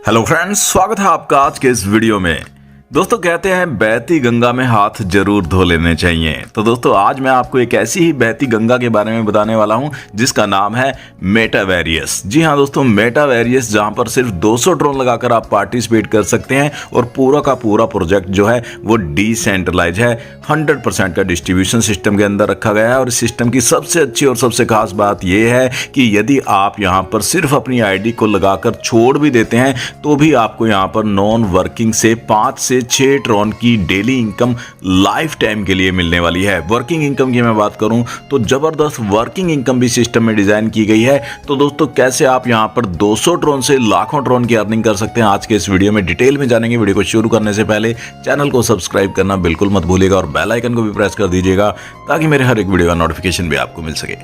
Hello friends, स्वागत है आपका आज के इस वीडियो में। दोस्तों कहते हैं बहती गंगा में हाथ जरूर धो लेने चाहिए। तो दोस्तों आज मैं आपको एक ऐसी ही बहती गंगा के बारे में बताने वाला हूं जिसका नाम है मेटावेरियस। जी हां दोस्तों, मेटावेरियस जहां पर सिर्फ 200 ड्रोन लगाकर आप पार्टिसिपेट कर सकते हैं और पूरा का पूरा प्रोजेक्ट जो है वो डिसेंट्रलाइज है। 100% का डिस्ट्रीब्यूशन सिस्टम के अंदर रखा गया है और इस सिस्टम की सबसे अच्छी और सबसे खास बात यह है कि यदि आप यहां पर सिर्फ अपनी आईडी को लगाकर छोड़ भी देते हैं तो भी आपको यहां पर नॉन वर्किंग से 5 से 6 ट्रॉन की डेली इनकम लाइफ टाइम के लिए मिलने वाली है। वर्किंग इनकम की मैं बात करूं तो जबरदस्त वर्किंग इनकम भी सिस्टम में डिजाइन की गई है। तो दोस्तों कैसे आप यहां पर 200 ट्रॉन से लाखों ट्रॉन की अर्निंग कर सकते हैं, आज के इस वीडियो में डिटेल में जानेंगे। वीडियो को शुरू करने से पहले चैनल को सब्सक्राइब करना बिल्कुल मत भूलिएगा और बेल आइकन को भी प्रेस कर दीजिएगा ताकि मेरे हर एक वीडियो का नोटिफिकेशन भी आपको मिल सके।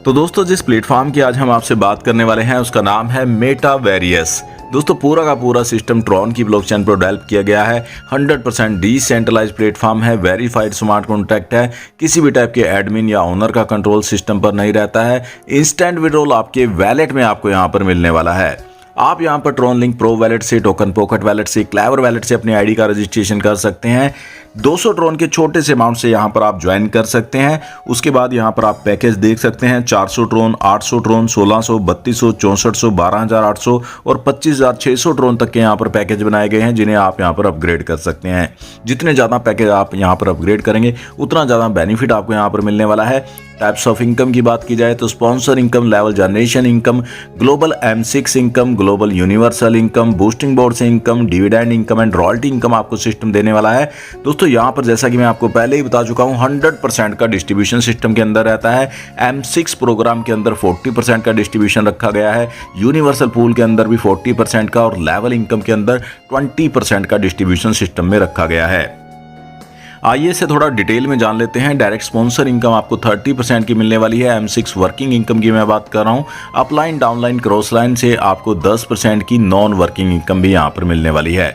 तो दोस्तों जिस प्लेटफॉर्म की आज हम आपसे बात करने वाले हैं उसका नाम है मेटावेरियस। दोस्तों पूरा का पूरा सिस्टम ट्रॉन की ब्लॉकचेन पर डेवलप किया गया है। 100% डिसेंट्रलाइज्ड प्लेटफॉर्म है, वेरीफाइड स्मार्ट कॉन्ट्रैक्ट है, किसी भी टाइप के एडमिन या ओनर का कंट्रोल सिस्टम पर नहीं रहता है। इंस्टेंट विड्रॉल आपके वैलेट में आपको यहां पर मिलने वाला है। आप यहां पर ट्रॉन लिंक प्रो वैलेट से, टोकन पॉकेट वैलेट से, क्लेवर वैलेट से अपनी आईडी का रजिस्ट्रेशन कर सकते हैं। 200 ट्रॉन के छोटे से अमाउंट से यहां पर आप ज्वाइन कर सकते हैं। उसके बाद यहां पर आप पैकेज देख सकते हैं 400 ट्रॉन, 800 ट्रॉन, 1600, 3200, 6400, 12800 और 25600 ट्रॉन तक के यहां पर पैकेज बनाए गए हैं जिन्हें आप यहां पर अपग्रेड कर सकते हैं। जितने ज़्यादा पैकेज आप यहां पर अपग्रेड करेंगे उतना ज़्यादा बेनिफिट आपको यहां पर मिलने वाला है। टाइप्स ऑफ इनकम की बात की जाए तो sponsor income, level generation income, global M6 income, global universal income, boosting board से income, dividend income and royalty income आपको सिस्टम देने वाला है। दोस्तों यहाँ पर जैसा कि मैं आपको पहले ही बता चुका हूँ 100% का डिस्ट्रीब्यूशन सिस्टम के अंदर रहता है। M6 प्रोग्राम के अंदर 40% का डिस्ट्रीब्यूशन रखा गया है, यूनिवर्सल पूल के अंदर भी 40% का और लेवल इनकम के अंदर 20% का डिस्ट्रीब्यूशन सिस्टम में रखा गया है। आइए इसे थोड़ा डिटेल में जान लेते हैं। डायरेक्ट स्पॉन्सर इनकम आपको 30% की मिलने वाली है। M6 वर्किंग इनकम की मैं बात कर रहा हूं। अपलाइन, डाउनलाइन, क्रॉस लाइन से आपको 10% की नॉन वर्किंग इनकम भी यहां पर मिलने वाली है।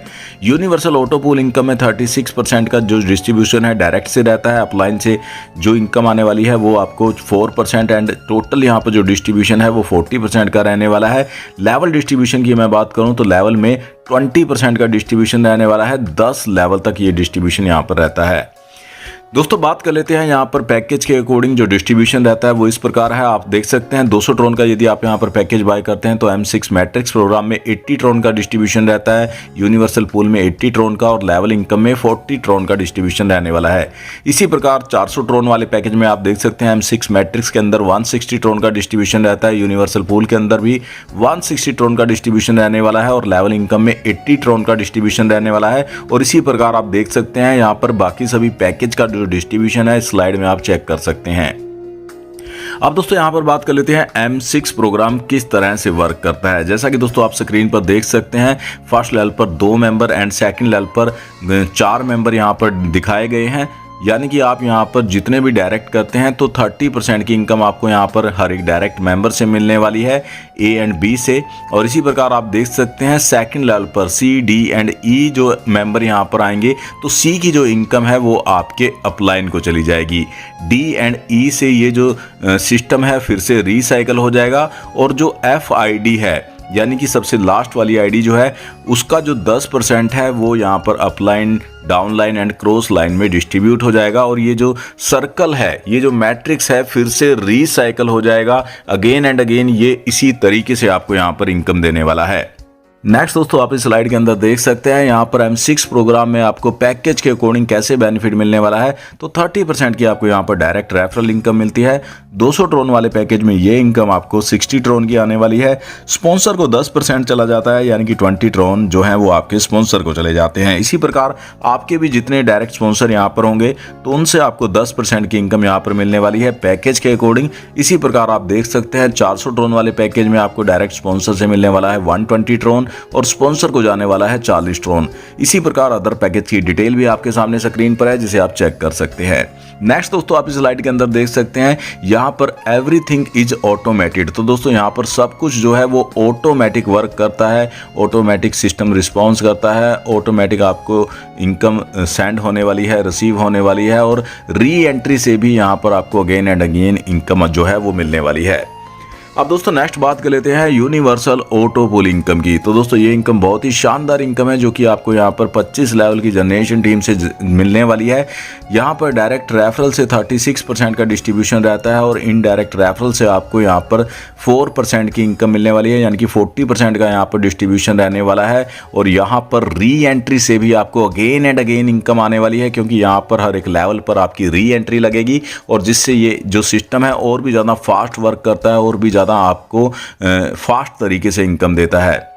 यूनिवर्सल ऑटो पूल इनकम में 36% का जो डिस्ट्रीब्यूशन है डायरेक्ट से रहता है। अपलाइन से जो इनकम आने वाली है वो आपको 4% एंड टोटल यहाँ पर जो डिस्ट्रीब्यूशन है वो 40% का रहने वाला है। लेवल डिस्ट्रीब्यूशन की मैं बात करूँ तो लेवल में 20% का डिस्ट्रीब्यूशन रहने वाला है। 10 लेवल तक ये डिस्ट्रीब्यूशन यहाँ पर रहता है। दोस्तों बात कर लेते हैं यहाँ पर पैकेज के अकॉर्डिंग जो डिस्ट्रीब्यूशन रहता है वो इस प्रकार है। आप देख सकते हैं 200 ट्रॉन का यदि आप यहाँ पर पैकेज बाय करते हैं तो M6 मैट्रिक्स प्रोग्राम में 80 ट्रॉन का डिस्ट्रीब्यूशन रहता है, यूनिवर्सल पूल में 80 ट्रॉन का और लेवल इनकम में 40 ट्रॉन का डिस्ट्रीब्यूशन रहने वाला है। इसी प्रकार 400 ट्रॉन वाले पैकेज में आप देख सकते हैं M6 मैट्रिक्स के अंदर 160 ट्रॉन का डिस्ट्रीब्यूशन रहता है, यूनिवर्सल पूल के अंदर भी 160 ट्रॉन का डिस्ट्रीब्यूशन रहने वाला है और लेवल इनकम में 80 ट्रॉन का डिस्ट्रीब्यूशन रहने वाला है। और इसी प्रकार आप देख सकते हैं यहाँ पर बाकी सभी पैकेज का जो डिस्ट्रीब्यूशन है स्लाइड में आप चेक कर सकते हैं। अब दोस्तों यहाँ पर बात कर लेते हैं M6 प्रोग्राम किस तरह से वर्क करता है। जैसा कि दोस्तों आप स्क्रीन पर देख सकते हैं फर्स्ट लेवल पर 2 मेंबर एंड सेकंड लेवल पर 4 मेंबर यहाँ पर दिखाए गए हैं। यानी कि आप यहाँ पर जितने भी डायरेक्ट करते हैं तो 30% की इनकम आपको यहाँ पर हर एक डायरेक्ट मेंबर से मिलने वाली है, A एंड B से। और इसी प्रकार आप देख सकते हैं सेकंड लेवल पर C, D एंड E जो मेंबर यहाँ पर आएंगे तो C की जो इनकम है वो आपके अपलाइन को चली जाएगी। D एंड E से ये जो सिस्टम है फिर से रिसाइकल हो जाएगा और जो FID है यानी कि सबसे लास्ट वाली आईडी जो है उसका जो 10% है वो यहाँ पर upline, downline and cross line में डिस्ट्रीब्यूट हो जाएगा और ये जो सर्कल है, ये जो मैट्रिक्स है फिर से रिसाइकल हो जाएगा अगेन एंड अगेन। ये इसी तरीके से आपको यहाँ पर इनकम देने वाला है। नेक्स्ट दोस्तों आप इस स्लाइड के अंदर देख सकते हैं यहाँ पर M6 प्रोग्राम में आपको पैकेज के अकॉर्डिंग कैसे बेनिफिट मिलने वाला है। तो 30% की आपको यहाँ पर डायरेक्ट रेफरल इनकम मिलती है। 200 ट्रॉन वाले पैकेज में ये इनकम आपको 60 ट्रॉन की आने वाली है। स्पॉन्सर को 10% चला जाता है यानी कि 20 ट्रॉन जो है वो आपके स्पॉन्सर को चले जाते हैं। इसी प्रकार आपके भी जितने डायरेक्ट स्पॉन्सर यहाँ पर होंगे तो उनसे आपको 10% की इनकम यहाँ पर मिलने वाली है पैकेज के अकॉर्डिंग। इसी प्रकार आप देख सकते हैं 400 ट्रॉन वाले पैकेज में आपको डायरेक्ट स्पॉन्सर से मिलने वाला है 120 ट्रॉन और स्पॉन्सर को जाने वाला है 40 ट्रॉन। इसी प्रकार अदर पैकेज की डिटेल भी आपके सामने स्क्रीन पर है जिसे आप चेक कर सकते हैं। नेक्स्ट दोस्तों आप इस स्लाइड के अंदर देख सकते हैं यहाँ पर एवरीथिंग इज ऑटोमेटेड। तो दोस्तों यहाँ पर सब कुछ जो है वो ऑटोमेटिक वर्क करता है, ऑटोमेटिक सिस्टम रिस्पॉन्स करता है, ऑटोमेटिक आपको इनकम सेंड होने वाली है, रिसीव होने वाली है और री एंट्री से भी यहाँ पर आपको अगेन एंड अगेन इनकम जो है वो मिलने वाली है। अब दोस्तों नेक्स्ट बात कर लेते हैं यूनिवर्सल ऑटो पूल इनकम की। तो दोस्तों ये इनकम बहुत ही शानदार इनकम है जो कि आपको यहाँ पर 25 लेवल की जनरेशन टीम से मिलने वाली है। यहाँ पर डायरेक्ट रेफरल से 36% का डिस्ट्रीब्यूशन रहता है और इनडायरेक्ट रेफरल से आपको यहाँ पर 4% की इनकम मिलने वाली है, यानी कि 40% का यहाँ पर डिस्ट्रीब्यूशन रहने वाला है। और यहाँ पर री एंट्री से भी आपको अगेन एंड अगेन इनकम आने वाली है, क्योंकि यहाँ पर हर एक लेवल पर आपकी री एंट्री लगेगी और जिससे ये जो सिस्टम है और भी ज़्यादा फास्ट वर्क करता है और भी ज़्यादा आपको फास्ट तरीके से इनकम देता है।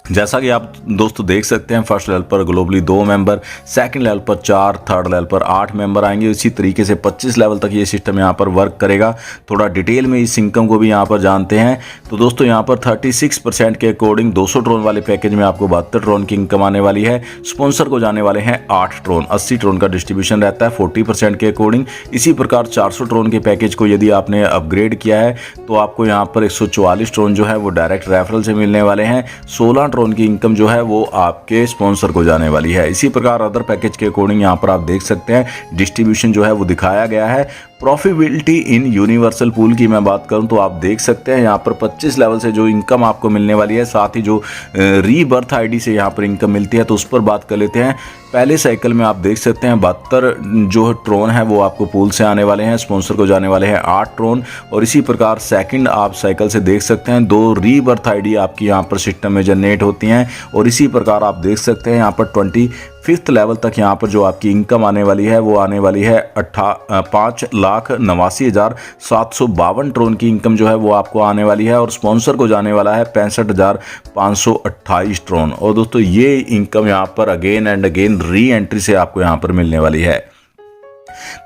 जैसा कि आप दोस्तों देख सकते हैं, फर्स्ट लेवल पर ग्लोबली 2 मेंबर, सेकंड लेवल पर 4, थर्ड लेवल पर 8 मेंबर आएंगे। इसी तरीके से 25 लेवल तक ये सिस्टम यहाँ पर वर्क करेगा। थोड़ा डिटेल में इस इनकम को भी यहाँ पर जानते हैं। तो दोस्तों यहाँ पर 36% के अकॉर्डिंग 200 ट्रोन वाले पैकेज में आपको 72 ट्रोन की इनकम आने वाली है। स्पॉन्सर को जाने वाले हैं 8 ट्रोन, 80 ट्रोन का डिस्ट्रीब्यूशन रहता है 40% के अकॉर्डिंग। इसी प्रकार 400 ट्रोन के पैकेज को यदि आपने अपग्रेड किया है तो आपको यहाँ पर 144 ट्रोन जो है वो डायरेक्ट रेफरल से मिलने वाले हैं। 16 ट्रोन की इनकम जो है वो आपके स्पॉन्सर को जाने वाली है। इसी प्रकार अदर पैकेज के अकॉर्डिंग यहाँ पर आप देख सकते हैं डिस्ट्रीब्यूशन जो है वो दिखाया गया है। प्रॉफिटेबिलिटी इन यूनिवर्सल पूल की मैं बात करूं तो आप देख सकते हैं यहाँ पर 25 लेवल से जो इनकम आपको मिलने वाली है, साथ ही जो रीबर्थ आईडी से यहाँ पर इनकम मिलती है तो उस पर बात कर लेते हैं। पहले साइकिल में आप देख सकते हैं 72 जो ट्रोन है वो आपको पूल से आने वाले हैं, स्पॉन्सर को जाने वाले हैं 8 ट्रोन। और इसी प्रकार सेकंड आप साइकिल से देख सकते हैं 2 रीबर्थ आईडी आपकी यहाँ पर सिस्टम में जनरेट होती हैं। और इसी प्रकार आप देख सकते हैं यहाँ पर 25th लेवल तक यहाँ पर जो आपकी इनकम आने वाली है वो आने वाली है 5,89,752 ट्रोन की इनकम जो है वो आपको आने वाली है। और स्पॉन्सर को जाने वाला है 65,528 ट्रोन। और दोस्तों ये इनकम यहाँ पर again and again re entry से आपको यहाँ पर मिलने वाली है।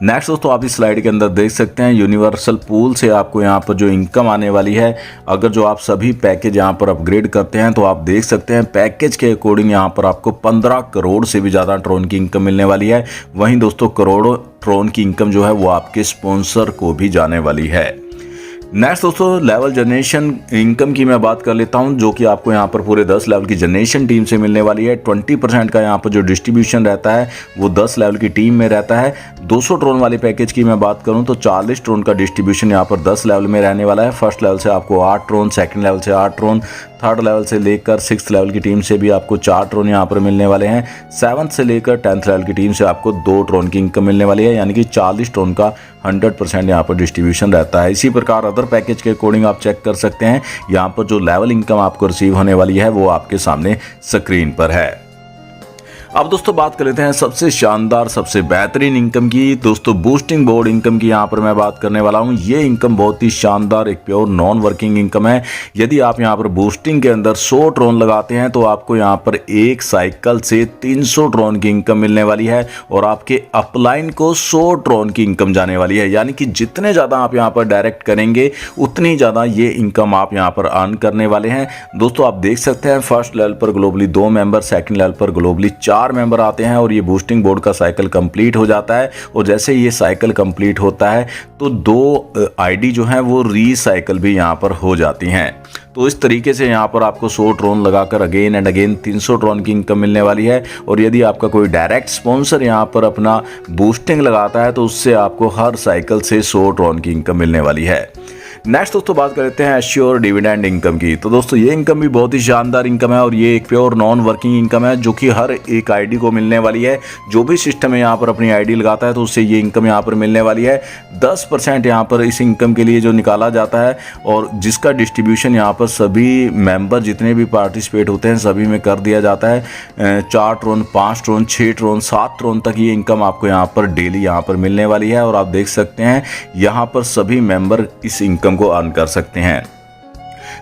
नेक्स्ट दोस्तों आप इस स्लाइड के अंदर देख सकते हैं यूनिवर्सल पूल से आपको यहाँ पर जो इनकम आने वाली है, अगर जो आप सभी पैकेज यहाँ पर अपग्रेड करते हैं तो आप देख सकते हैं पैकेज के अकॉर्डिंग यहाँ पर आपको 15 करोड़ से भी ज़्यादा ट्रोन की इनकम मिलने वाली है। वहीं दोस्तों करोड़ों ट्रोन की इनकम जो है वो आपके स्पॉन्सर को भी जाने वाली है। नेक्स्ट दोस्तों लेवल जनरेशन इनकम की मैं बात कर लेता हूं, जो कि आपको यहां पर पूरे 10 लेवल की जनरेशन टीम से मिलने वाली है। 20% का यहां पर जो डिस्ट्रीब्यूशन रहता है वो 10 लेवल की टीम में रहता है। 200 ट्रोन वाले पैकेज की मैं बात करूं तो 40 ट्रोन का डिस्ट्रीब्यूशन यहां पर 10 लेवल में रहने वाला है। फर्स्ट लेवल से आपको 8 ट्रोन, सेकंड लेवल से 8 ट्रोन, थर्ड लेवल से लेकर 6th लेवल की टीम से भी आपको 4 ट्रोन यहाँ पर मिलने वाले हैं। 7th से लेकर 10th लेवल की टीम से आपको 2 ट्रोन की इनकम मिलने वाली है, यानी कि 40 ट्रोन का 100% यहाँ पर डिस्ट्रीब्यूशन रहता है। इसी प्रकार अदर पैकेज के अकॉर्डिंग आप चेक कर सकते हैं, यहाँ पर जो लेवल इनकम आपको रिसीव होने वाली है वो आपके सामने स्क्रीन पर है। अब दोस्तों बात कर लेते हैं सबसे शानदार सबसे बेहतरीन इनकम की। दोस्तों बूस्टिंग बोर्ड इनकम की यहाँ पर मैं बात करने वाला हूँ। ये इनकम बहुत ही शानदार एक प्योर नॉन वर्किंग इनकम है। यदि आप यहाँ पर बूस्टिंग के अंदर 100 ट्रोन लगाते हैं तो आपको यहाँ पर एक साइकिल से 300 ट्रोन की इनकम मिलने वाली है और आपके अपलाइन को 100 ट्रोन की इनकम जाने वाली है। यानी कि जितने ज़्यादा आप यहाँ पर डायरेक्ट करेंगे उतनी ज़्यादा ये इनकम आप यहाँ पर अर्न करने वाले हैं। दोस्तों आप देख सकते हैं फर्स्ट लेवल पर ग्लोबली 2 मेंबर, सेकेंड लेवल पर ग्लोबली 4 मेंबर आते हैं और ये बूस्टिंग बोर्ड का साइकिल कंप्लीट हो जाता है। और जैसे ये साइकिल कंप्लीट होता है तो 2 आईडी जो है वो रीसाइकिल भी यहाँ पर हो जाती हैं। तो इस तरीके से यहाँ पर आपको 100 ट्रोन लगाकर अगेन एंड अगेन 300 ट्रोन की इनकम मिलने वाली है। और यदि आपका कोई डायरेक्ट स्पॉन्सर यहाँ पर अपना बूस्टिंग लगाता है तो उससे आपको हर साइकिल से 100 ट्रोन की इनकम मिलने वाली है। नेक्स्ट दोस्तों बात करते हैं एश्योर डिविडेंड इनकम की। तो दोस्तों ये इनकम भी बहुत ही शानदार इनकम है और ये एक प्योर नॉन वर्किंग इनकम है जो कि हर एक आईडी को मिलने वाली है। जो भी सिस्टम है यहाँ पर अपनी आईडी लगाता है तो उससे ये इनकम यहाँ पर मिलने वाली है। 10% यहाँ पर इस इनकम के लिए जो निकाला जाता है और जिसका डिस्ट्रीब्यूशन यहाँ पर सभी मेंबर जितने भी पार्टिसिपेट होते हैं सभी में कर दिया जाता है। 4 ट्रोन, 5 ट्रोन, 6 ट्रोन, 7 ट्रोन तक ये इनकम आपको यहाँ पर डेली यहाँ पर मिलने वाली है। और आप देख सकते हैं यहाँ पर सभी मेंबर इस इनकम को अर्न कर सकते हैं।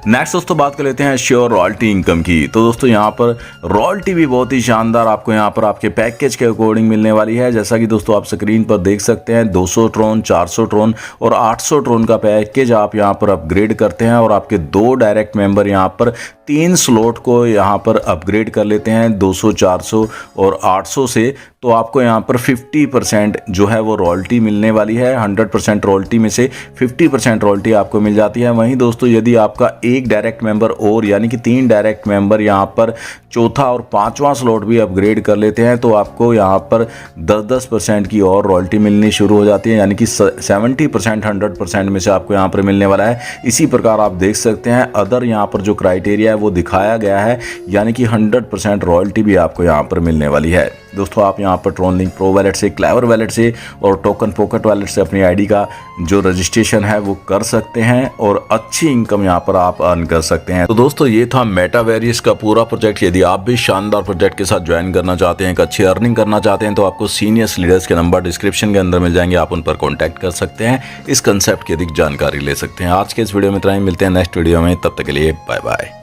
नेक्स्ट दोस्तों बात कर लेते हैं श्योर रॉयल्टी इनकम की। तो दोस्तों यहाँ पर रॉयल्टी भी बहुत ही शानदार आपको यहाँ पर आपके पैकेज के अकॉर्डिंग मिलने वाली है। जैसा कि दोस्तों आप स्क्रीन पर देख सकते हैं 200 ट्रोन, 400 ट्रोन और 800 ट्रोन का पैकेज आप यहाँ पर अपग्रेड करते हैं और आपके 2 डायरेक्ट मेंबर यहाँ पर 3 स्लॉट को यहाँ पर अपग्रेड कर लेते हैं 200, 400 और 800 से, तो आपको यहाँ पर 50% जो है वो रॉयल्टी मिलने वाली है। 100% रॉयल्टी में से 50% रॉयल्टी आपको मिल जाती है। वहीं दोस्तों यदि आपका एक डायरेक्ट मेंबर और यानी कि 3 डायरेक्ट मेंबर यहाँ पर चौथा और 5वां स्लॉट भी अपग्रेड कर लेते हैं तो आपको यहाँ पर 10% की और रॉयल्टी मिलनी शुरू हो जाती है, यानी कि 70% 100% में से आपको यहाँ पर मिलने वाला है। इसी प्रकार आप देख सकते हैं अदर यहाँ पर जो क्राइटेरिया है वो दिखाया गया है, यानी कि 100% रॉयल्टी भी आपको यहाँ पर मिलने वाली है। दोस्तों आप यहाँ पर ट्रोन लिंक प्रो वैलेट से, क्लेवर वैलेट से और टोकन पॉकेट वैलेट से अपनी आईडी का जो रजिस्ट्रेशन है वो कर सकते हैं और अच्छी इनकम यहाँ पर आप अर्न कर सकते हैं। तो दोस्तों ये था मेटावेरियस का पूरा प्रोजेक्ट। यदि आप भी शानदार प्रोजेक्ट के साथ ज्वाइन करना चाहते हैं, एक अच्छी अर्निंग करना चाहते हैं, तो आपको सीनियर्स लीडर्स के नंबर डिस्क्रिप्शन के अंदर मिल जाएंगे, आप उन पर कॉन्टैक्ट कर सकते हैं, इस कंसेप्ट की अधिक जानकारी ले सकते हैं। आज के इस वीडियो में इतना ही, मिलते हैं नेक्स्ट वीडियो में, तब तक के लिए बाय बाय।